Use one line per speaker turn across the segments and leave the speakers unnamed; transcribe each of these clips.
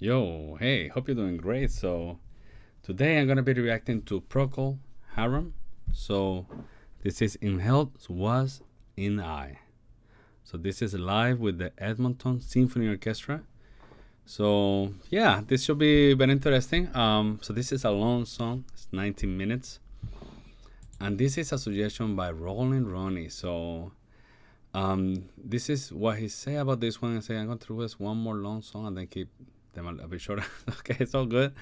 Yo, hey, hope you're doing great. So, today I'm gonna be reacting to Procol Harum. So, this is In Health Was in I. So, this is live with the Edmonton Symphony Orchestra. So, yeah, this should be very interesting. So this is a long song, it's 19 minutes. And this is a suggestion by Rolling Ronnie. So, this is what he say about this one. I say I'm going to request one more long song and then keep them a bit shorter. Okay, it's all good.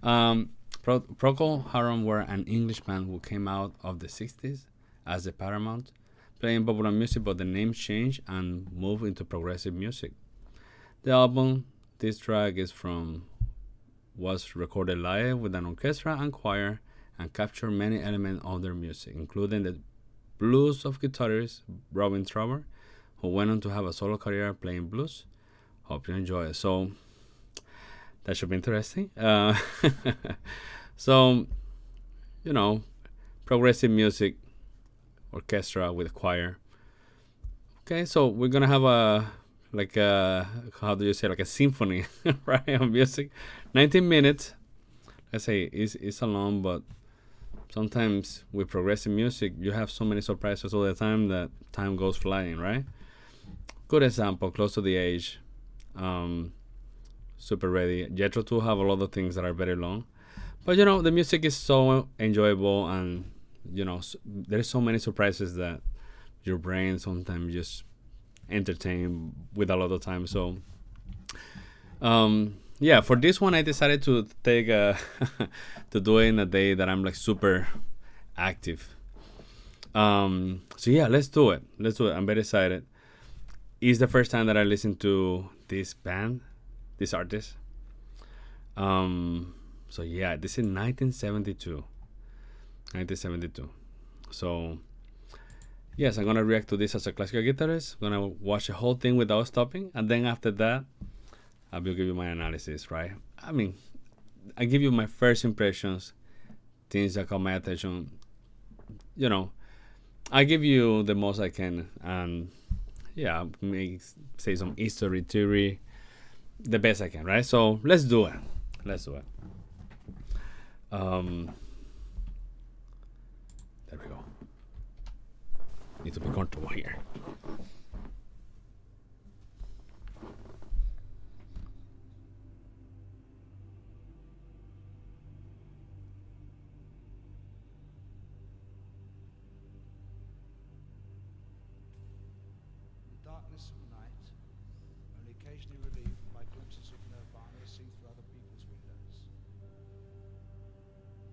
Procol Harum were an English band who came out of the 60s as the Paramount, playing popular music, but the name changed and moved into progressive music. The album, this track is from, was recorded live with an orchestra and choir and captured many elements of their music, including the blues of guitarist Robin Trower, who went on to have a solo career playing blues. Hope you enjoy it. So that should be interesting. So, you know, progressive music, orchestra with choir. Okay, so we're gonna have a like a how do you say, like a symphony, right? Of music, 19 minutes. I say it's a long, but sometimes with progressive music, you have so many surprises all the time that time goes flying, right? Good example, Close to the Age, um, Super Ready. Jetro 2 have a lot of things that are very long, but the music is so enjoyable, and there's so many surprises that your brain sometimes just entertain with a lot of time. So, yeah, for this one, I decided to take to do it in a day that I'm like super active. So yeah, let's do it. Let's do it. I'm very excited. It's the first time that I listen to this band, this artist. So yeah, this is 1972. 1972. So yes, I'm gonna react to this as a classical guitarist. I'm gonna watch the whole thing without stopping, and then after that, I will give you my analysis. Right? I mean, I give you my first impressions, things that caught my attention. You know, I give you the most I can, and yeah, make say some history theory, the best I can. Right? So let's do it. Let's do it. Um, there we go. Need to be comfortable here.
The darkness of night, only occasionally relieved by glimpses of nirvana seen through other people's windows.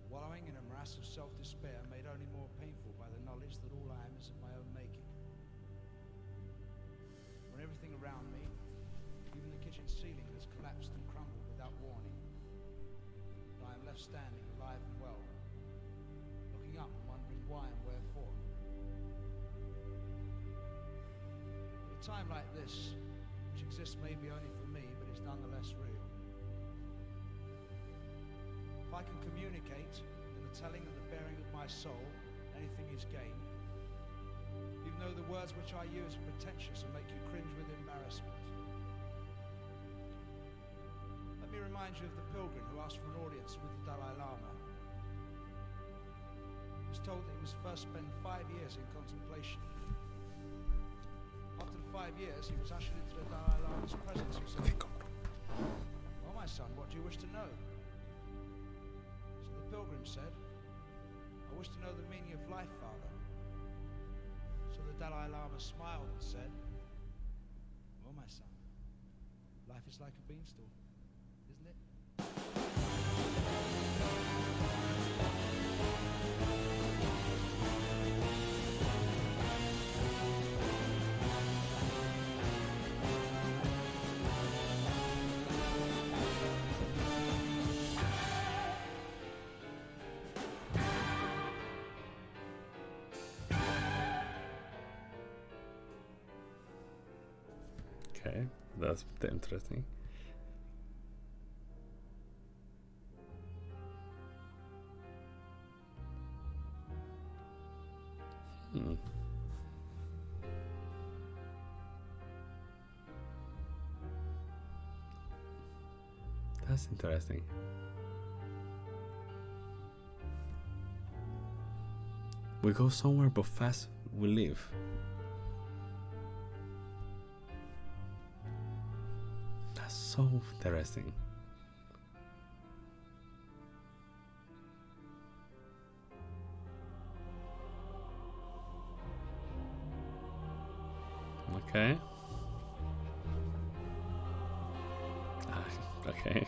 Wallowing in a morass of self-despair made only more painful by the knowledge that all I am is of my own making. When everything around me, even the kitchen ceiling, has collapsed and crumbled without warning, and I am left standing alive and well, looking up and wondering why and wherefore. At a time like this, which exists maybe only for me, but is nonetheless real, if I can communicate in the telling and the bearing of my soul, anything is gained, even though the words which I use are pretentious and make you cringe with embarrassment. Let me remind you of the pilgrim who asked for an audience with the Dalai Lama. He was told that he must first spend 5 years in contemplation. After the 5 years, he was ushered into the Dalai Lama's presence, who said, "Well, my son, what do you wish to know?" So the pilgrim said, "I wish to know the meaning of life, Father." So the Dalai Lama smiled and said, "Well, my son, life is like a beanstalk, isn't it?"
Okay, that's interesting. Hmm. That's interesting. We go somewhere, but fast we leave. That's so interesting. Okay. Okay.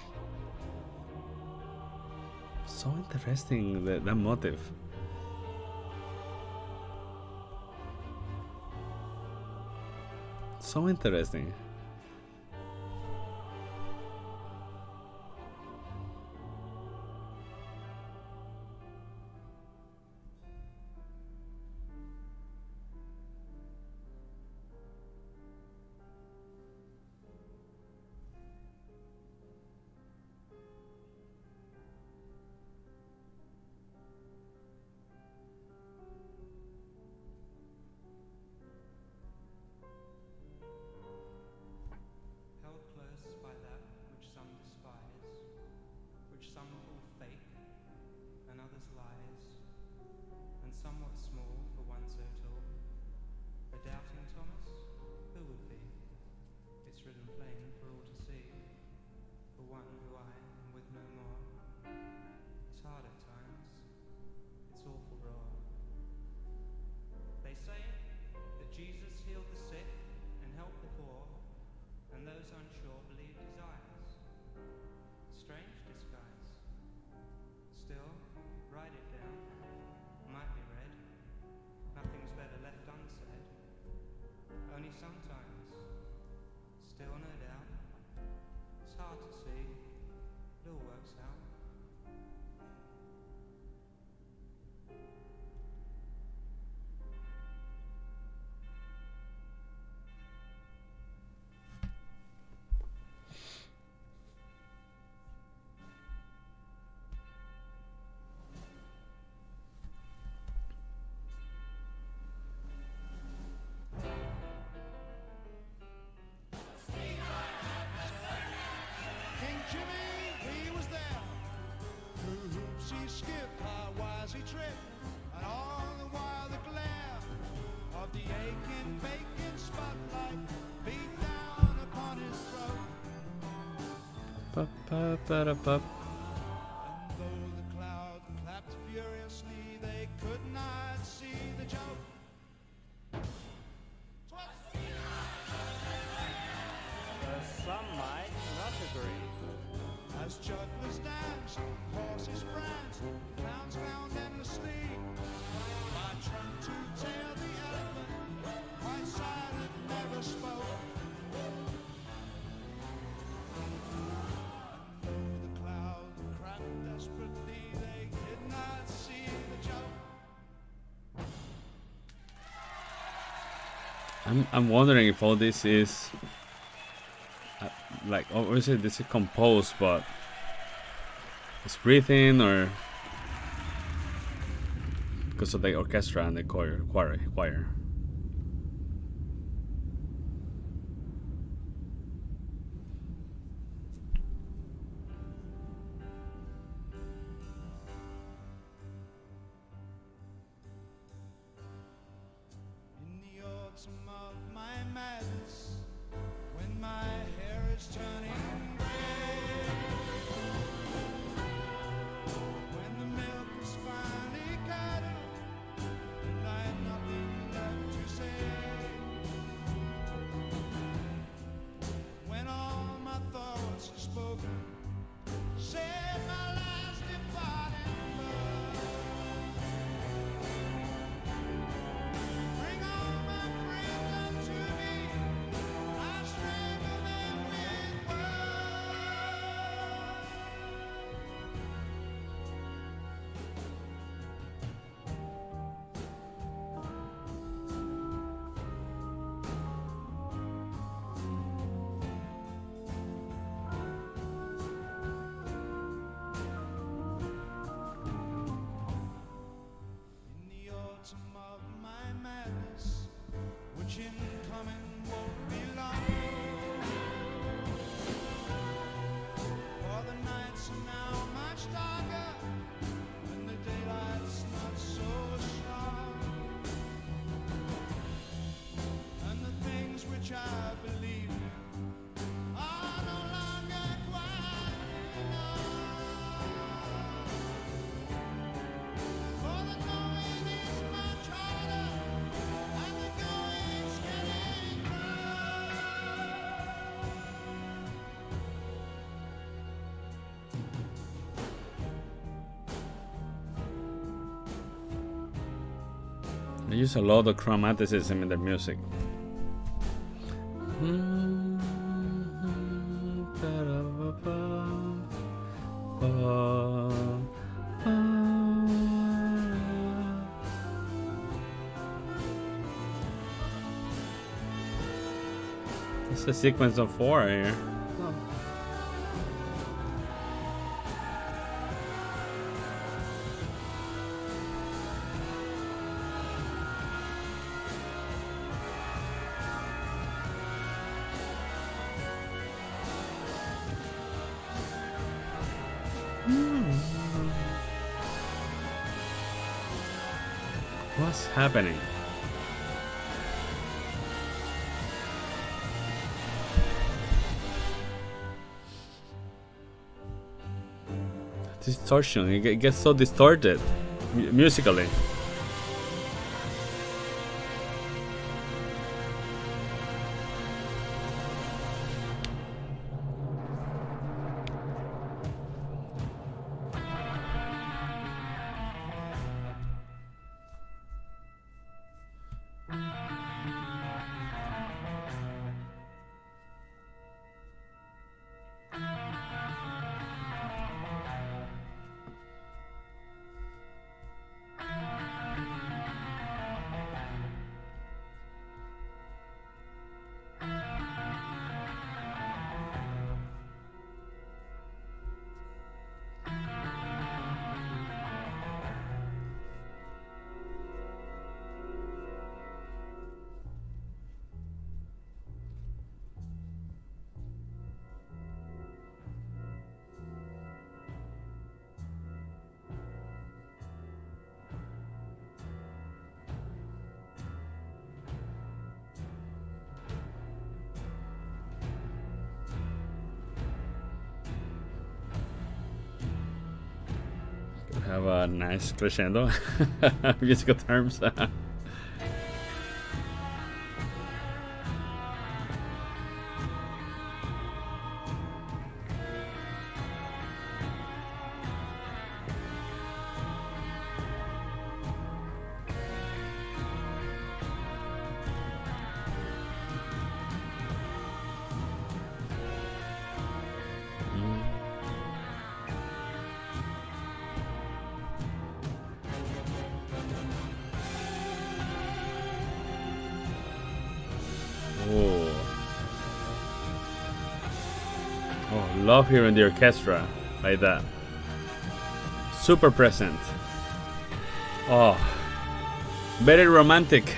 So interesting, that motive. So interesting.
Held close by that which some despise, which some call fake, and others lies, and somewhat small for one so tall. A doubting Thomas, who would be? It's written plain for all to see, for one who I am with no more. It's hard at times, it's awful raw. They say that Jesus healed the sick and helped the poor, and those unsure believed his eyes. Strange disguise. Still, write it down. Might be read. Nothing's better left unsaid. Only sometimes. Still, no doubt. It's hard to see. It all works out.
King Jimmy, he was there. Through hoops he skipped, how wise he tripped, and all the while the glare of the aching, baking spotlight beat down upon his throat.
Ba-ba-ba-da-ba.
And though the crowd clapped furiously, they could not see the joke. Twas
Some might not agree.
as jugglers dance, horses prance, clowns clown endlessly. My turn to tail the elephant, quite silent, never spoke. And though the crowd cracked desperately, they did not see the joke.
I'm wondering if all this is like obviously this is composed, but it's breathing or because of the orchestra and the choir.
In the autumn of my madness, when my hair is turning gray, when the milk is finally curdled, and I have nothing left to say, when all my thoughts are spoken, say my last departing word. Bring all my friends unto me, I strangle them with words. I believe are no longer quite enough. For the going is much harder, and the going's getting
They use a lot of chromaticism in their music. It's a sequence of 4 here. What's happening? Distortion, it gets so distorted musically. Have a nice crescendo. Musical terms. Love hearing the orchestra like that. Super present. Oh, very romantic.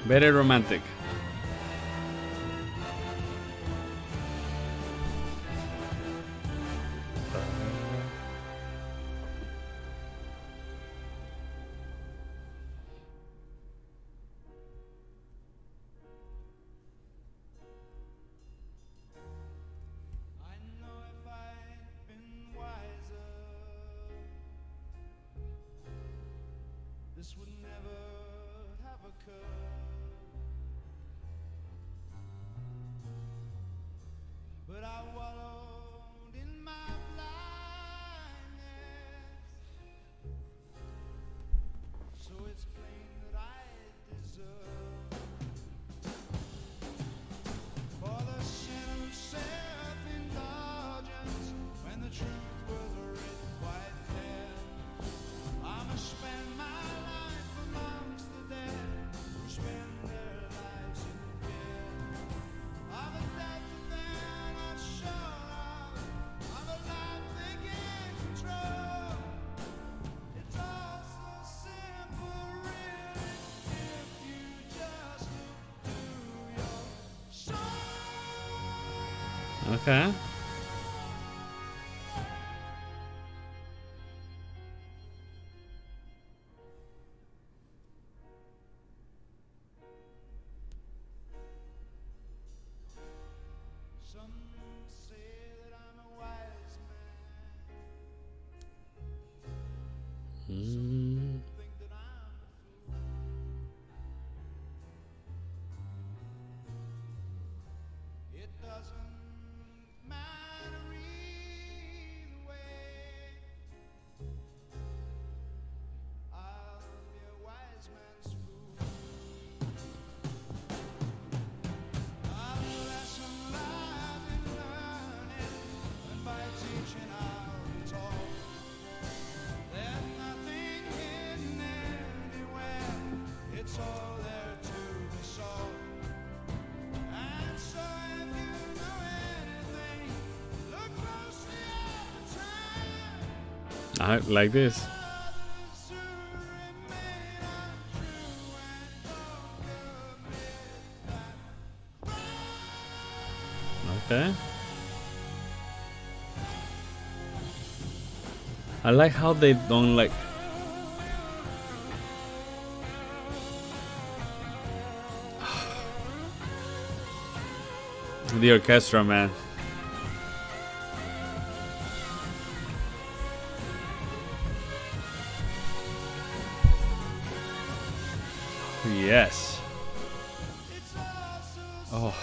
Very romantic.
this would never have occurred. But I wallowed in my blindness, so it's plain that I deserve for the sin of self-indulgence when the truth was written quite clear. I must spend my life amongst the dead who spend their lives in fear of a death that they're not sure of a life they can't control. It's all so simple, really, if you just look through your soul.
Okay. Like this. Okay. I like how they don't like. The orchestra, man. Yes. Oh.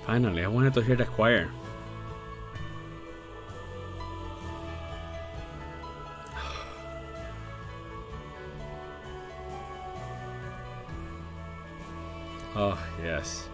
Finally, I wanted to hear the choir. Oh, yes.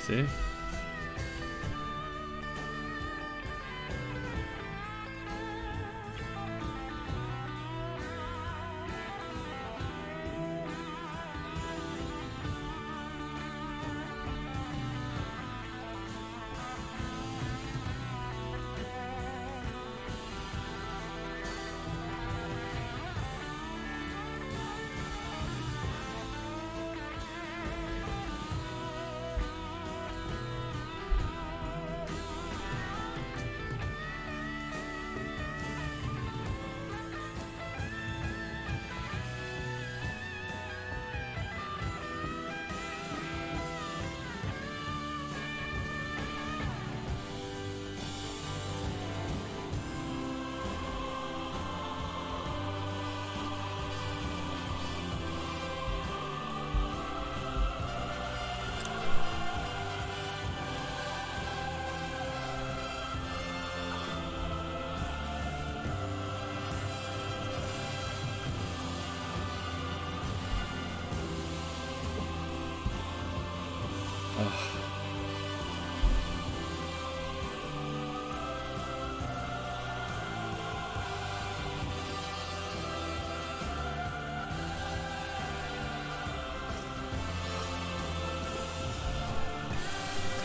See?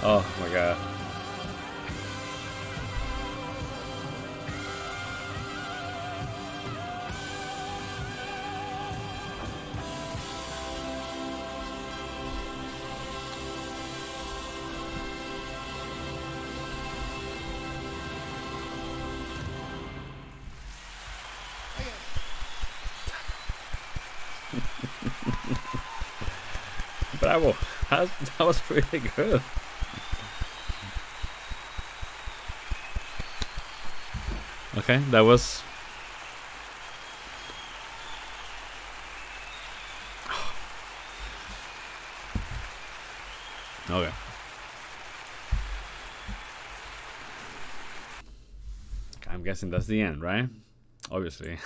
Oh my god. Bravo. That was pretty good. Okay, that was. Okay. I'm guessing that's the end, right? Obviously.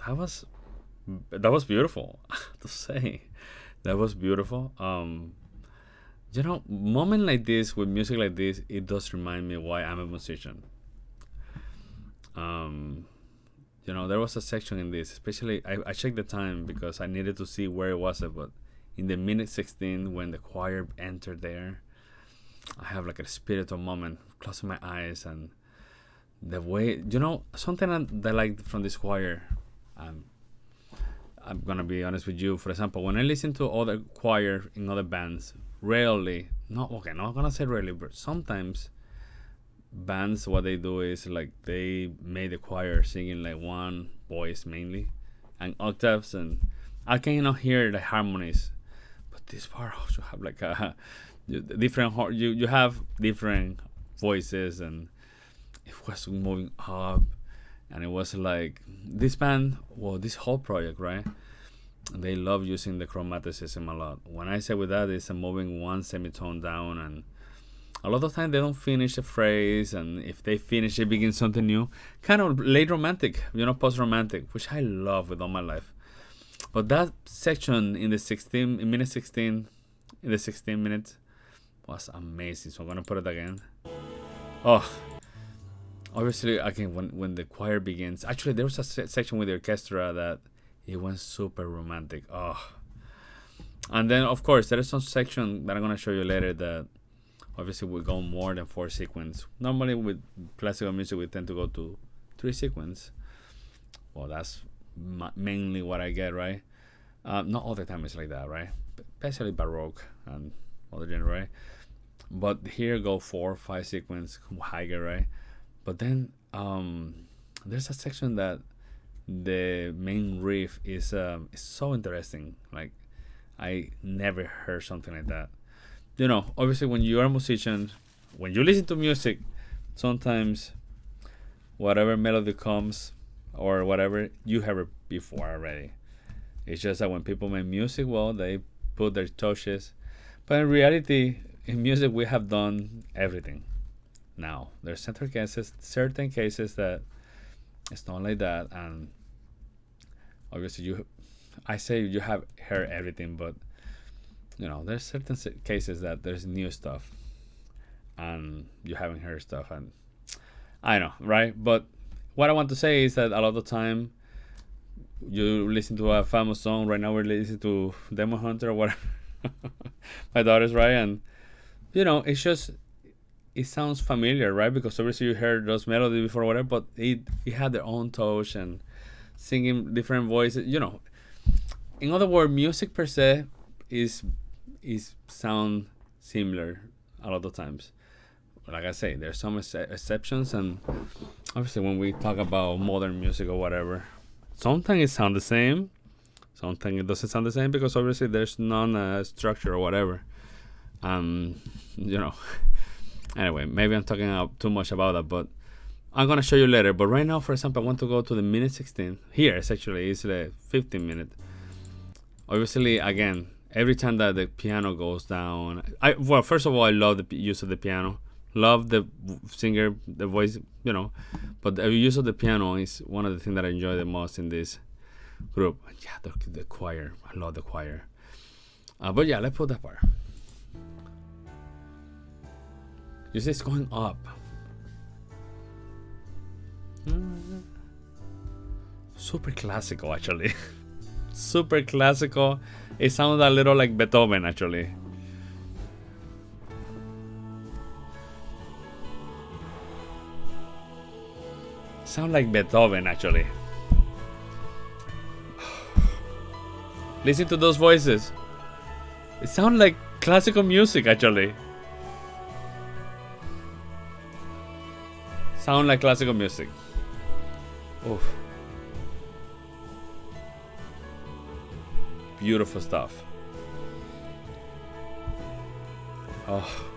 that was that was beautiful. I have to say, that was beautiful. Moment like this with music like this, it does remind me why I'm a musician. There was a section in this, especially I checked the time because I needed to see where it was at, but in the minute 16 when the choir entered there, I have like a spiritual moment, closing my eyes, and the way, something that I like from this choir. I'm gonna be honest with you. For example, when I listen to other choir in other bands, rarely, not gonna say rarely, but sometimes bands, what they do is like they made the choir singing like one voice mainly, and octaves, and I cannot hear the harmonies. But this part also have like a different. You have different voices, and it was moving up, and it was like this band. Well, this whole project, right? They love using the chromaticism a lot. When I say with that, it's a moving one semitone down, and a lot of time they don't finish a phrase, and if they finish, it begins something new. Kind of late romantic, post-romantic, which I love with all my life. But that section in minute 16, in the 16 minutes, was amazing. So I'm gonna put it again. Oh, obviously, again, when the choir begins, actually there was a section with the orchestra that it went super romantic. Oh, and then of course there is some section that I'm gonna show you later that obviously we go more than 4 sequence. Normally with classical music we tend to go to 3 sequence. Well, that's mainly what I get, right? Not all the time it's like that, right? Especially Baroque and other genre, right? But here go 4, 5 sequence higher, right? But then there's a section that the main riff is so interesting. Like I never heard something like that. Obviously when you're a musician, when you listen to music, sometimes whatever melody comes or whatever, you have it before already. It's just that when people make music, well, they put their touches. But in reality, in music, we have done everything. Now, there's certain cases that it's not like that, and obviously you have heard everything, but there's certain cases that there's new stuff and you haven't heard stuff, and I know, right? But what I want to say is that a lot of time you listen to a famous song. Right now we're listening to Demon Hunter or whatever. My daughter's, right? And it's just, it sounds familiar, right? Because obviously you heard those melodies before or whatever, but it had their own touch and singing different voices. In other words, music per se is sound similar a lot of times. Like I say, there's some exceptions, and obviously when we talk about modern music or whatever, sometimes it sounds the same, sometimes it doesn't sound the same, because obviously there's non-structure or whatever. Anyway, maybe I'm talking too much about that, but I'm gonna show you later. But right now, for example, I want to go to the minute 16. Here, it's the 15 minute. Obviously, again, every time that the piano goes down, first of all, I love the use of the piano. Love the singer, the voice, but the use of the piano is one of the things that I enjoy the most in this group. Yeah, the choir. I love the choir. But yeah, let's put that part. You see, it's going up. Super classical, actually. Super classical. It sounds a little like Beethoven, actually. Sound like Beethoven, actually. Listen to those voices. It sounds like classical music, actually. Sound like classical music. Oof. Beautiful stuff. Oh.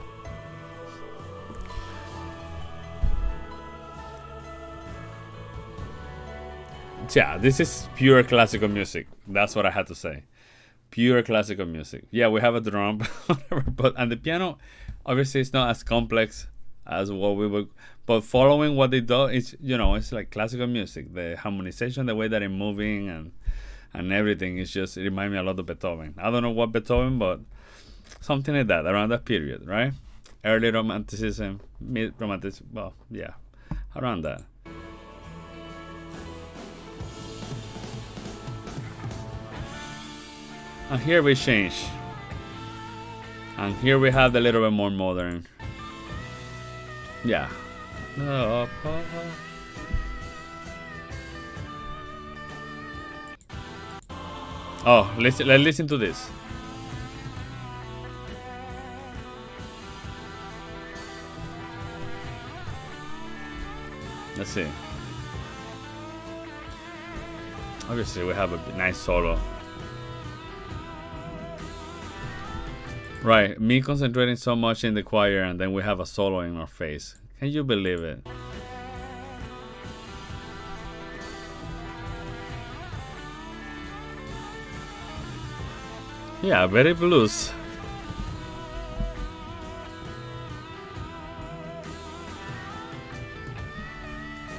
Yeah, this is pure classical music. That's what I had to say. pure classical music. Yeah, we have a drum, whatever, but and the piano, obviously, it's not as complex as what we would. But following what they do, it's it's like classical music. The harmonization, the way that it's moving, and everything is just it reminds me a lot of Beethoven. I don't know what Beethoven, but something like that around that period, right? Early Romanticism, mid Romanticism. Well, yeah, around that. And here we change. And here we have the little bit more modern. Yeah. Oh, let's listen to this. Let's see. Obviously, we have a nice solo. Right, me concentrating so much in the choir and then we have a solo in our face. Can you believe it? Yeah, very blues.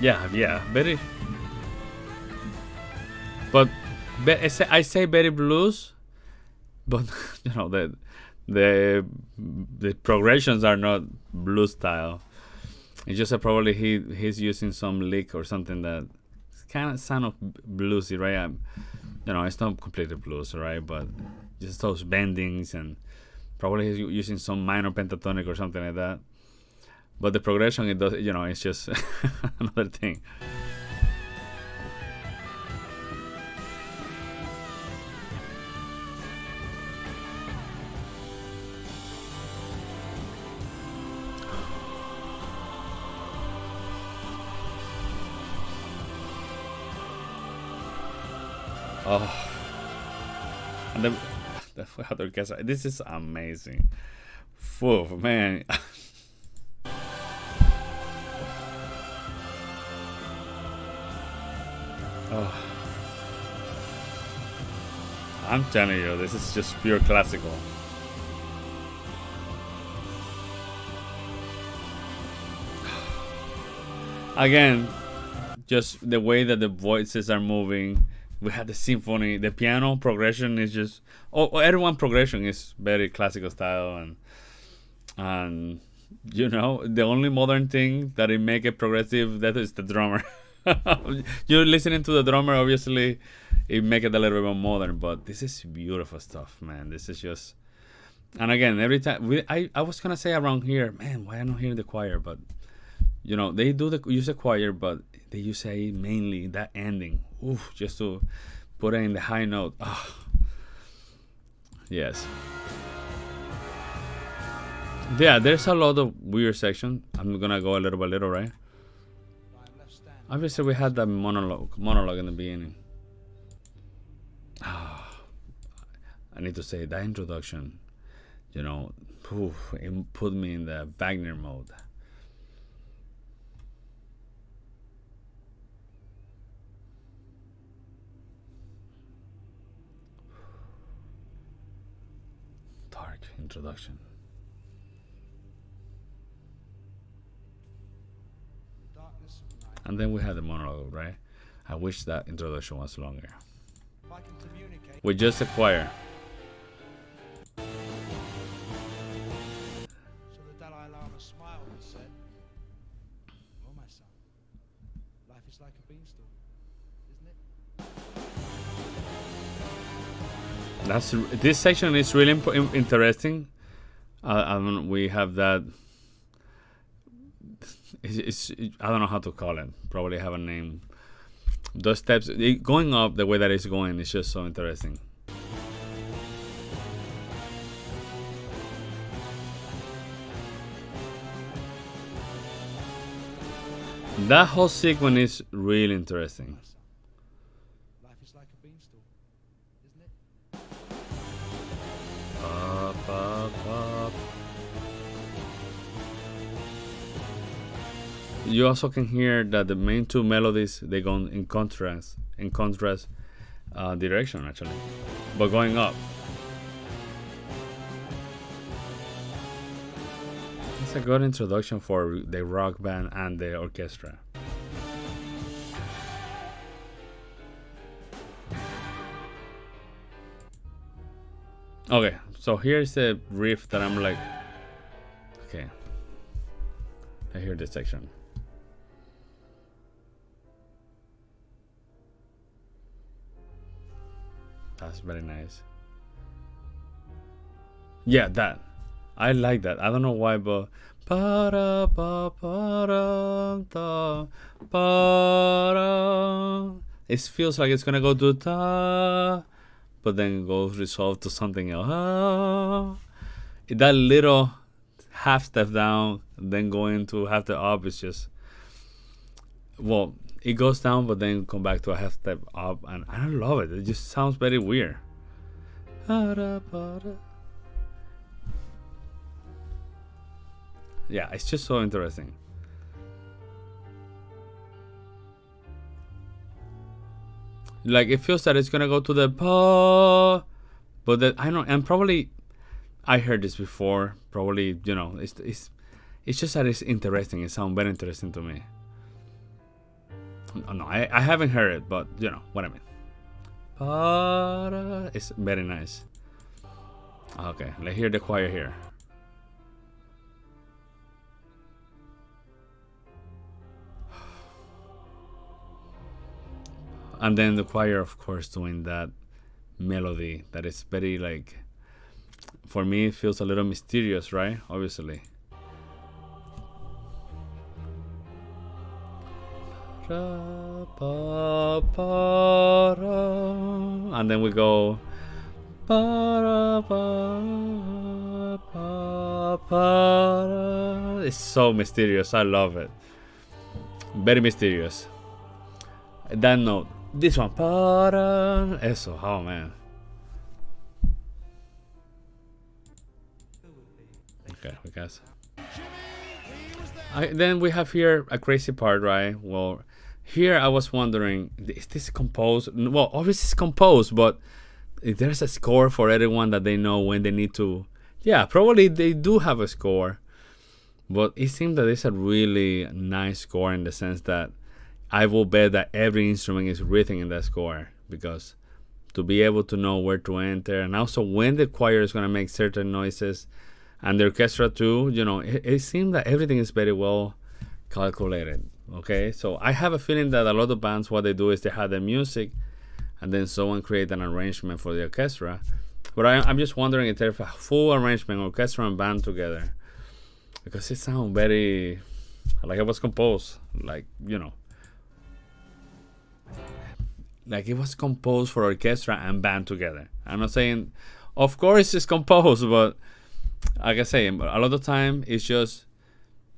Yeah, very. But I say very blues, but the progressions are not blues style. It's just probably he's using some lick or something that kind of sound of bluesy, right? It's not completely blues, right? But just those bendings and probably he's using some minor pentatonic or something like that. But the progression, it does, it's just another thing. Oh, and the other orchestra. This is amazing. Whoa, man. Oh, I'm telling you, this is just pure classical. Again, just the way that the voices are moving. We had the symphony, the piano progression is just everyone progression is very classical style, and the only modern thing that it make it progressive, that is the drummer. You're listening to the drummer, obviously it make it a little bit more modern, but this is beautiful stuff, man. This is just, and again, every time I was gonna say around here, man, why I'm not hearing the choir, but they do use the choir, but they use mainly that ending, just to put it in the high note. Yes. Yeah, there's a lot of weird section. I'm gonna go a little by little, right? Obviously, we had that monologue in the beginning. I need to say that introduction, it put me in the Wagner mode. Dark introduction. And then we had the monologue, right? I wish that introduction was longer. With just a choir.
So the Dalai Lama smiled and said, "Oh, my son, life is like a beanstalk, isn't it?"
This section is really interesting. We have that. I don't know how to call it. Probably have a name. Those steps going up the way that it's going is just so interesting. That whole sequence is really interesting.
Life is like a beanstalk, isn't it?
Up, up, up. You also can hear that the main two melodies, they go in contrast direction actually, but going up. It's a good introduction for the rock band and the orchestra. Okay, so here's the riff that I'm like, okay, I hear this section. That's very nice. Yeah, that. I like that. I don't know why, but para pa para ta para. It feels like it's gonna go to ta, but then goes resolve to something else. Ah. That little half step down, then going to half step up is just, well, it goes down, but then come back to a half step up, and I don't love it. It just sounds very weird. Yeah, it's just so interesting. Like, it feels that it's gonna go to the pa, but that I don't. And probably I heard this before. Probably, you know, it's just that it's interesting. It sounds very interesting to me. No, I haven't heard it, but you know what I mean. Para, it's very nice. Okay, let's hear the choir here. And then the choir, of course, doing that melody that is very, like, for me, it feels a little mysterious, right? Obviously. And then we go. It's so mysterious. I love it. Very mysterious. That note. This one. Eso. Oh, man. Okay, we guess. Then we have here a crazy part, right? Well, here I was wondering, is this composed? Well, obviously it's composed, but if there's a score for everyone that they know when they need to. Yeah, probably they do have a score, but it seems that it's a really nice score in the sense that I will bet that every instrument is written in that score, because to be able to know where to enter, and also when the choir is going to make certain noises, and the orchestra too, you know, it seems that everything is very well calculated. Okay, so I have a feeling that a lot of bands, what they do is they have the music, and then someone create an arrangement for the orchestra. But I'm just wondering if there's a full arrangement, orchestra and band together, because it sounds very like it was composed, like, you know, like it was composed for orchestra and band together. I'm not saying, of course, it's composed, but like I say, a lot of the time it's just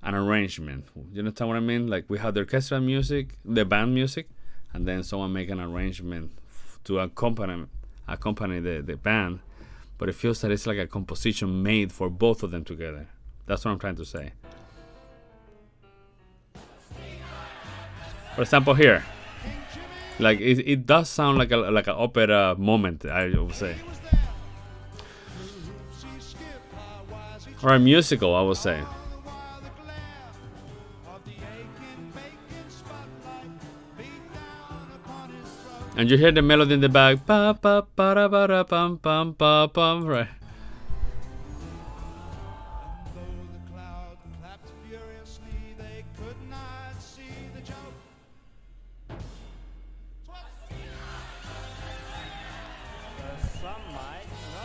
an arrangement. You understand what I mean? Like, we have the orchestra music, the band music, and then someone make an arrangement to accompany the band. But it feels that it's like a composition made for both of them together. That's what I'm trying to say. For example, here, like it does sound like an opera moment, I would say, or a musical, I would say. And you hear the melody in the back, pa pa pa ra ba ra pam pam pa pam, right?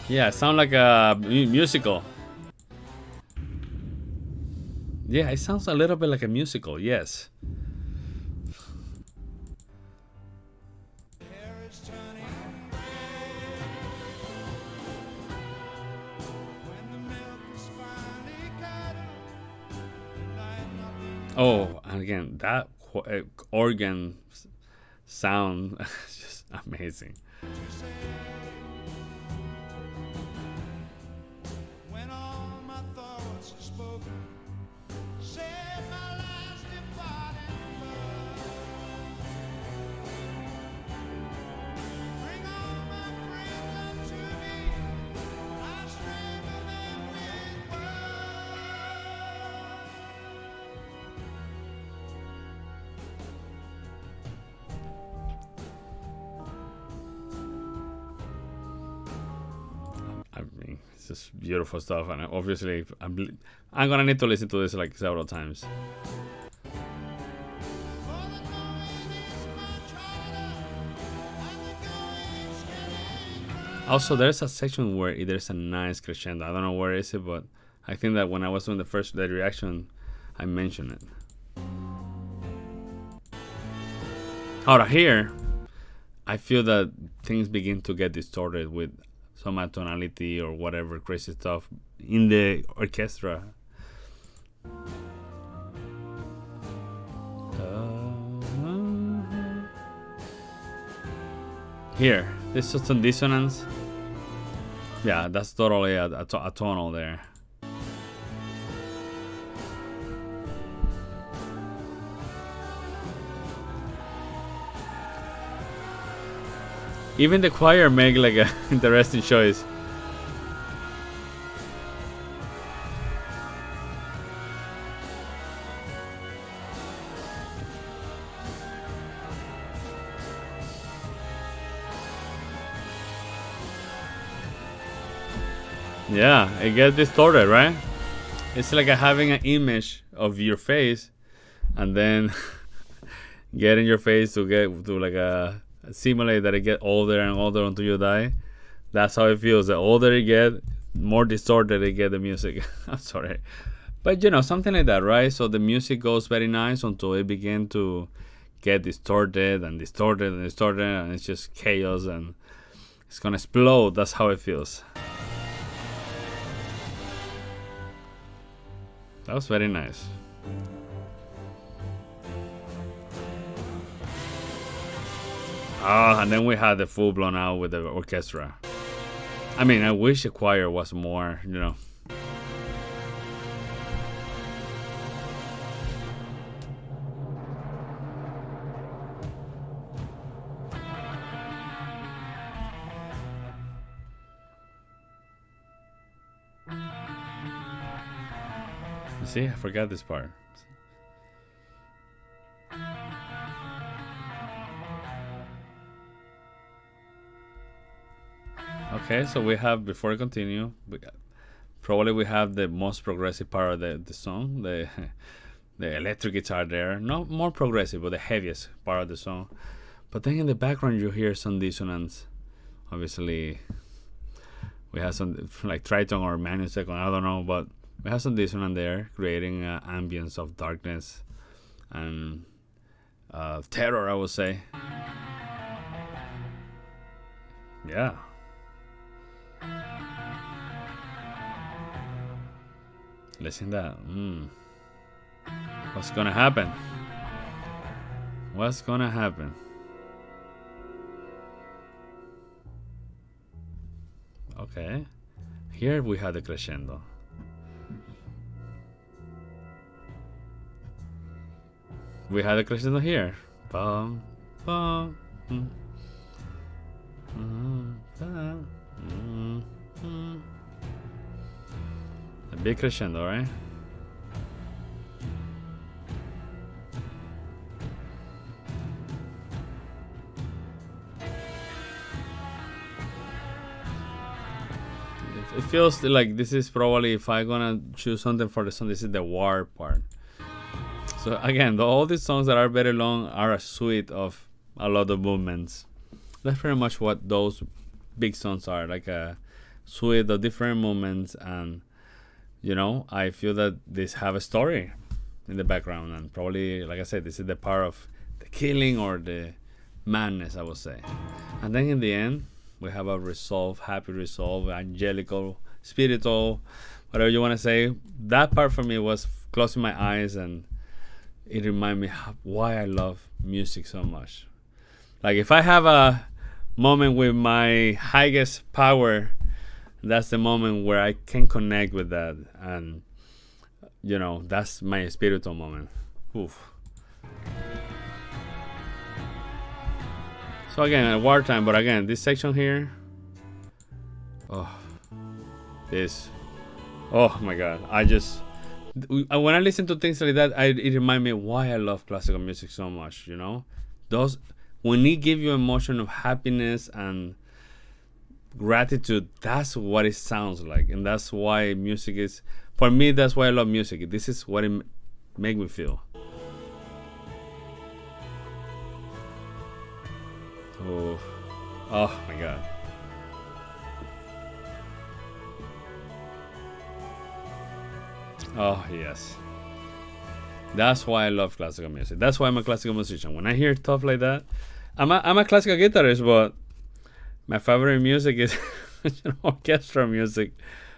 Yeah, it sounds like a musical. Yeah, it sounds a little bit like a musical, yes. Oh, and again, that organ sound is just amazing. It's just beautiful stuff, and obviously I'm gonna need to listen to this like several times. Also, there's a section where there's a nice crescendo. I don't know where is it, but I think that when I was doing the reaction, I mentioned it. Out of here, I feel that things begin to get distorted with some atonality or whatever crazy stuff in the orchestra. Here, this is some dissonance. Yeah, that's totally a tonal there. Even the choir make like an interesting choice. Yeah, it gets distorted, right? It's like having an image of your face, and then getting your face to get to like a simulate that it get older and older until you die. That's how it feels. The older it get, more distorted it get the music. I'm sorry, but something like that, right? So the music goes very nice until it begin to get distorted and distorted and distorted, and it's just chaos and it's gonna explode. That's how it feels. That was very nice. And then we had the full blown out with the orchestra. I mean, I wish the choir was more, See, I forgot this part. Okay, so we have, before I continue, probably we have the most progressive part of the song, the electric guitar there. Not more progressive, but the heaviest part of the song. But then in the background you hear some dissonance. Obviously, we have some like tritone or magnusecond, I don't know, but we have some dissonance there, creating an ambience of darkness and terror, I would say. Yeah. Listen to that. What's gonna happen? What's gonna happen? Okay. Here we have the crescendo. We had a crescendo here. Bum, bum, a big crescendo, right? It feels like this is probably, if I'm gonna choose something for the song, this is the war part. So again, all these songs that are very long are a suite of a lot of movements. That's pretty much what those big songs are, like a suite of different movements. And I feel that these have a story in the background, and probably, like I said, this is the part of the killing or the madness, I would say. And then in the end, we have a happy resolve, angelical, spiritual, whatever you want to say. That part for me was closing my eyes, and it reminded me why I love music so much. Like, if I have a moment with my highest power, that's the moment where I can connect with that, and that's my spiritual moment. Oof. So again, at wartime, but again, this section here, oh my god, when I listen to things like that, it reminds me why I love classical music so much. Those, when it gives you emotion of happiness and gratitude. That's what it sounds like, and that's why music is. For me, that's why I love music. This is what it make me feel. Oh, oh my God. Oh yes. That's why I love classical music. That's why I'm a classical musician. When I hear stuff like that, I'm a classical guitarist, but my favorite music is orchestra music.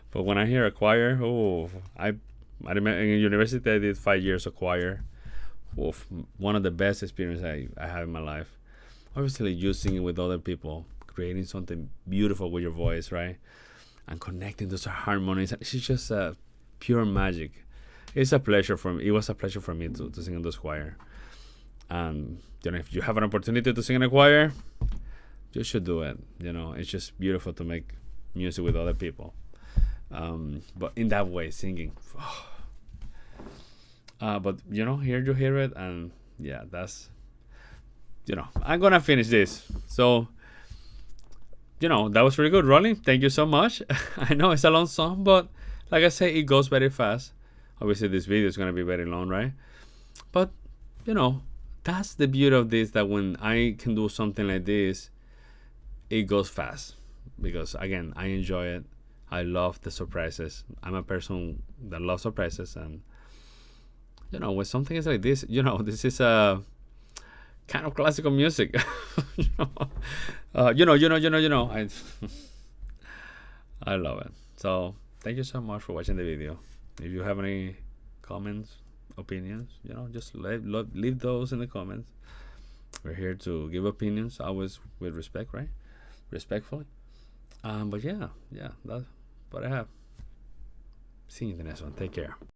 But when I hear a choir, I remember in university I did 5 years of choir. Oof, one of the best experiences I have in my life. Obviously, you singing with other people, creating something beautiful with your voice, right? And connecting those harmonies. It's just pure magic. It's a pleasure for me. It was a pleasure for me to sing in those choir. And if you have an opportunity to sing in a choir, you should do it. It's just beautiful to make music with other people. But in that way, singing. But here you hear it, and yeah, that's I'm gonna finish this. So that was really good, Rolling. Thank you so much. I know it's a long song, but like I say, it goes very fast. Obviously, this video is gonna be very long, right? But that's the beauty of this, that when I can do something like this, it goes fast, because again, I enjoy it. I love the surprises. I'm a person that loves surprises, and when something is like this, this is a kind of classical music. I I love it. So thank you so much for watching the video. If you have any comments, opinions, just leave those in the comments. We're here to give opinions, always with respect, right? Respectfully. But yeah, that's what I have. See you in the next one. Take care.